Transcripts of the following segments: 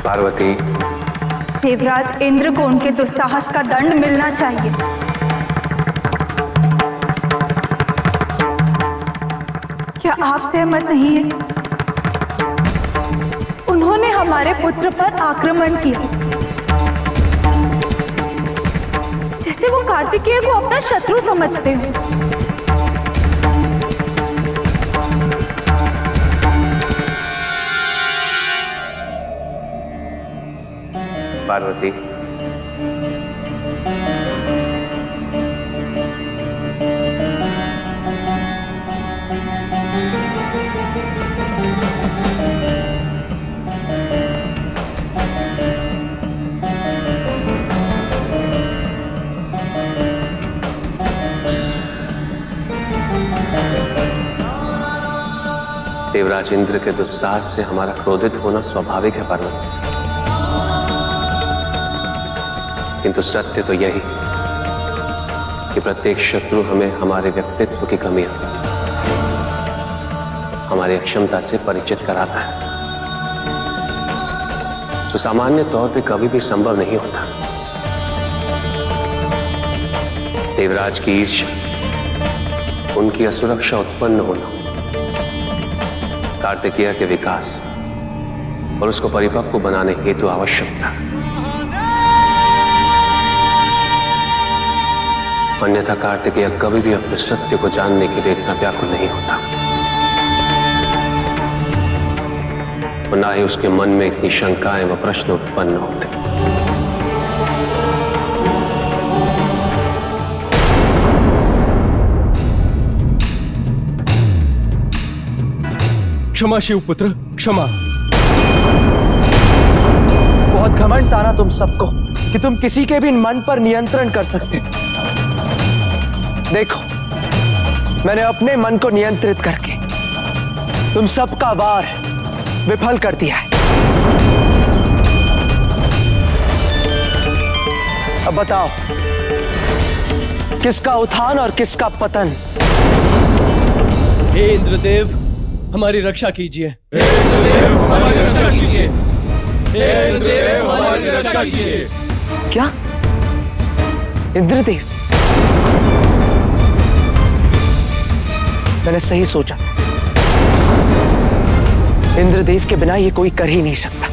पार्वती, देवराज इंद्र को उनके दुस्साहस का दंड मिलना चाहिए। क्या आप सहमत नहीं हैं? उन्होंने हमारे पुत्र पर आक्रमण किया, जैसे वो कार्तिकेय को अपना शत्रु समझते हो। पार्वती, देवराज इंद्र के दुस्साहस से हमारा क्रोधित होना स्वाभाविक है पार्वती, किंतु सत्य तो यही कि प्रत्येक शत्रु हमें हमारे व्यक्तित्व की कमियां, हमारी अक्षमता से परिचित कराता है, जो सामान्य तौर पे कभी भी संभव नहीं होता। देवराज की ईर्ष्या, उनकी असुरक्षा उत्पन्न होना, कार्तिकेय के विकास और उसको परिपक्व बनाने हेतु आवश्यक था। अन्यथा कार्तिकेय कभी भी अपने सत्य को जानने के लिए इतना व्याकुल नहीं होता, और ना ही उसके मन में इतनी शंकाएं व प्रश्न उत्पन्न होते। क्षमा शिवपुत्र, क्षमा। बहुत घमंड था ना तुम सबको कि तुम किसी के भी मन पर नियंत्रण कर सकते। देखो, मैंने अपने मन को नियंत्रित करके तुम सबका वार विफल कर दिया है। अब बताओ, किसका उत्थान और किसका पतन? हे इंद्रदेव, हमारी रक्षा कीजिए। हे इंद्रदेव, हमारी रक्षा कीजिए। हे इंद्रदेव, हमारी रक्षा कीजिए। क्या इंद्रदेव? मैंने सही सोचा, इंद्रदेव के बिना ये कोई कर ही नहीं सकता।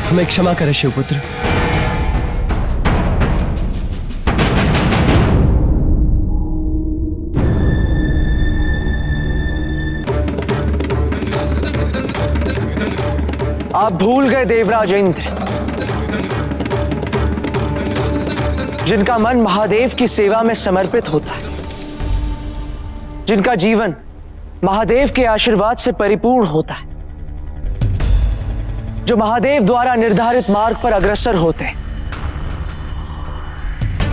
हमें क्षमा करें शिवपुत्र। आप भूल गए देवराज इंद्र, जिनका मन महादेव की सेवा में समर्पित होता है, जिनका जीवन महादेव के आशीर्वाद से परिपूर्ण होता है, जो महादेव द्वारा निर्धारित मार्ग पर अग्रसर होते हैं,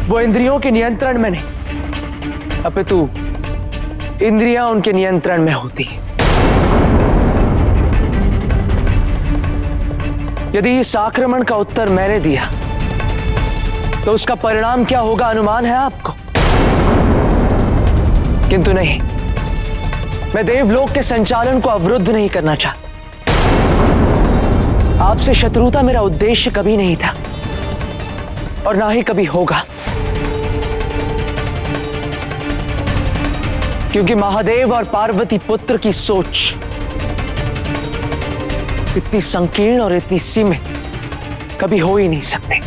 वो इंद्रियों के नियंत्रण में नहीं, अपितु इंद्रियां उनके नियंत्रण में होती हैं। यदि इस आक्रमण का उत्तर मैंने दिया तो उसका परिणाम क्या होगा अनुमान है आपको? किंतु नहीं, मैं देवलोक के संचालन को अवरुद्ध नहीं करना चाहता। आपसे शत्रुता मेरा उद्देश्य कभी नहीं था और ना ही कभी होगा, क्योंकि महादेव और पार्वती पुत्र की सोच इतनी संकीर्ण और इतनी सीमित कभी हो ही नहीं सकते।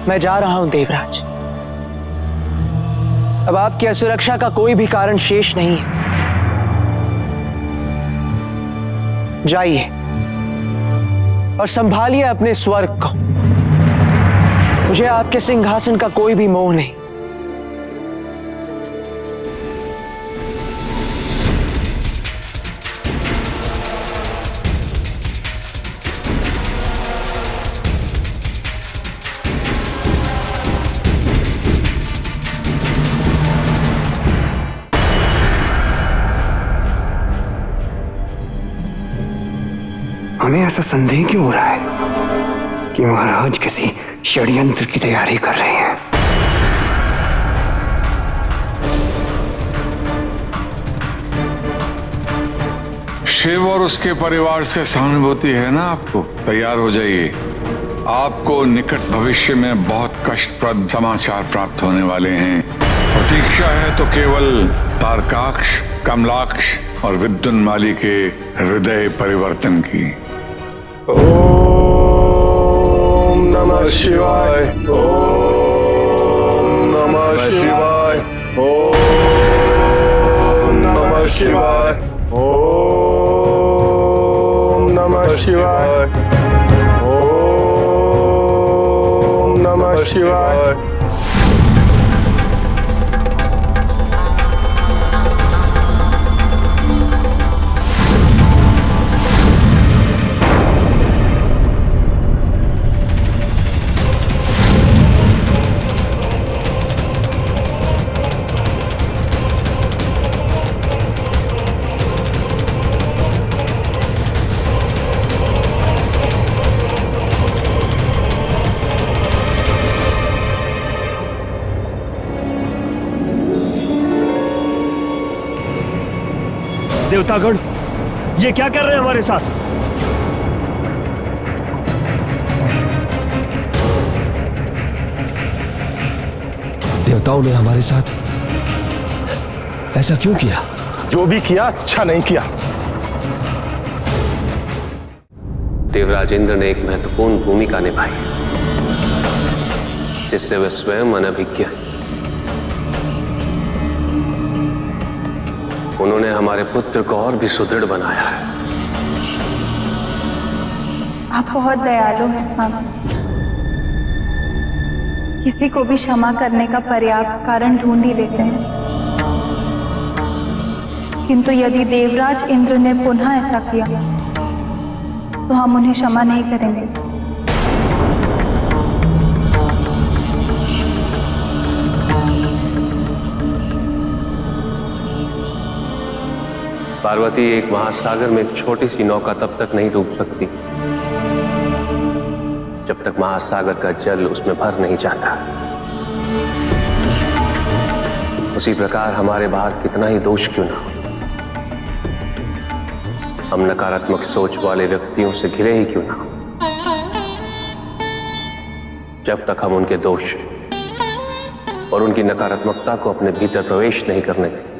मैं जा रहा हूं देवराज। अब आपकी असुरक्षा का कोई भी कारण शेष नहीं है। जाइए और संभालिए अपने स्वर्ग को। मुझे आपके सिंहासन का कोई भी मोह नहीं। हमें ऐसा संदेह क्यों हो रहा है कि महाराज किसी षड्यंत्र की तैयारी कर रहे हैं? शिव और उसके परिवार से सहानुभूति है ना आपको? तैयार हो जाइए। आपको निकट भविष्य में बहुत कष्टप्रद समाचार प्राप्त होने वाले हैं। प्रतीक्षा है तो केवल तारकाक्ष, कमलाक्ष और विद्युन्माली के हृदय परिवर्तन की। ओम नमः शिवाय। ओम नमः शिवाय। ओम नमः शिवाय। ओम नमः शिवाय। ओम नमः शिवाय। देवतागण, ये क्या कर रहे हैं हमारे साथ? देवताओं ने हमारे साथ ऐसा क्यों किया? जो भी किया अच्छा नहीं किया। देवराज इंद्र ने एक महत्वपूर्ण भूमिका निभाई जिससे वे स्वयं अनभिज्ञ हैं। उन्होंने हमारे पुत्र को और भी सुदृढ़ बनाया है। आप बहुत दयालु हैं स्वामी। किसी को भी क्षमा करने का पर्याप्त कारण ढूंढ ही लेते हैं, किंतु यदि देवराज इंद्र ने पुनः ऐसा किया तो हम उन्हें क्षमा नहीं करेंगे। पार्वती, एक महासागर में एक छोटी सी नौका तब तक नहीं डूब सकती जब तक महासागर का जल उसमें भर नहीं जाता। उसी प्रकार हमारे बाहर कितना ही दोष क्यों ना हो, हम नकारात्मक सोच वाले व्यक्तियों से घिरे ही क्यों ना हो, जब तक हम उनके दोष और उनकी नकारात्मकता को अपने भीतर प्रवेश नहीं करने दें,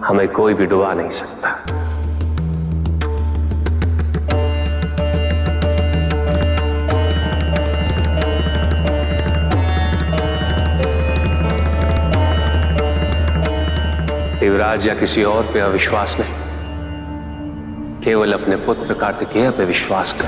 हमें कोई भी डुबा नहीं सकता। देवराज या किसी और पे अविश्वास नहीं, केवल अपने पुत्र कार्तिकेय पे विश्वास कर।